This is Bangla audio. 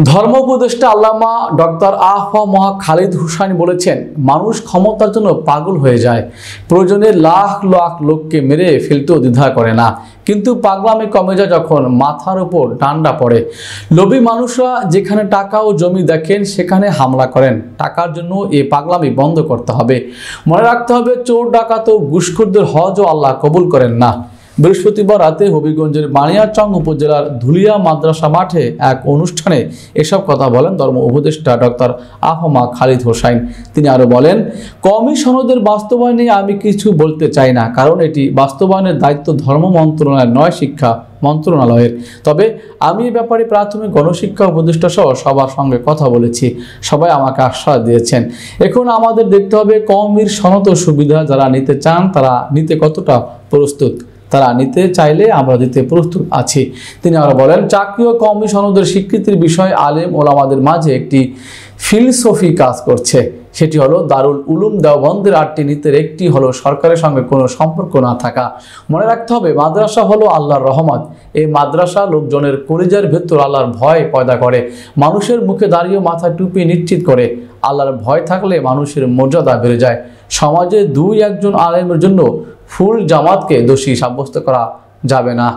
ধর্ম উপদেষ্টা আল্লামা ডক্টর আ.ফ.ম. খালিদ হোসাইন বলেছেন, মানুষ ক্ষমতার জন্য পাগল হয়ে যায়, প্রয়োজনে লাখ লাখ লোককে মেরে ফেলতেও দ্বিধা করে না, কিন্তু পাগলামি কমে যায় যখন মাথার উপর ডান্ডা পড়ে। লোভী মানুষরা যেখানে টাকা ও জমি দেখেন সেখানে হামলা করেন। টাকার জন্য এই পাগলামি বন্ধ করতে হবে। মনে রাখতে হবে, চোর ডাকাত ও ঘুষখোরদের হজও আল্লাহ কবুল করেন না। বৃহস্পতিবার রাতে হবিগঞ্জের বানিয়াচং উপজেলার ধুলিয়া মাদ্রাসা মাঠে এক অনুষ্ঠানে এসব কথা বলেন ধর্ম উপদেষ্টা ডক্টর আ.ফ.ম. খালিদ হোসাইন। তিনি আরো বলেন, কওমি সনদের বাস্তবায়ন নিয়ে আমি কিছু বলতে চাই না, কারণ এটি বাস্তবায়নের দায়িত্ব ধর্ম মন্ত্রণালয়ের নয়, শিক্ষা মন্ত্রণালয়ের। তবে আমি এ ব্যাপারে প্রাথমিক গণশিক্ষা উপদেষ্টা সহ সবার সঙ্গে কথা বলেছি, সবাই আমাকে আশ্বাস দিয়েছেন। এখন আমাদের দেখতে হবে কওমির সনদ ও সুবিধা যারা নিতে চান তারা নিতে কতটা প্রস্তুত। তারা নিতে চাইলে আমরা দিতে প্রস্তুত আছি। তিনি আরো বলেন, চাকরি ও কওমি সনদের স্বীকৃতির বিষয়ে আলেম ওলামাদের মাঝে একটি ফিলসফি কাজ করছে। সেটি হলো দারুল উলুম দেওবন্দের 8টি নীতির একটি হলো সরকারের সঙ্গে কোনো সম্পর্ক না থাকা। মনে রাখতে হবে, মাদ্রাসা হলো আল্লাহর রহমত। এই মাদ্রাসা লোকজনের কলিজার ভেতর আল্লাহর ভয় পয়দা করে, মানুষের মুখে দাঁড়িয়ে মাথায় টুপি নিশ্চিত করে। আল্লাহর ভয় থাকলে মানুষের মর্যাদা বেড়ে যায়। সমাজে 2-1 জন আলেমের জন্য ফুল জামাতকে দোষী সাব্যস্ত করা যাবে না।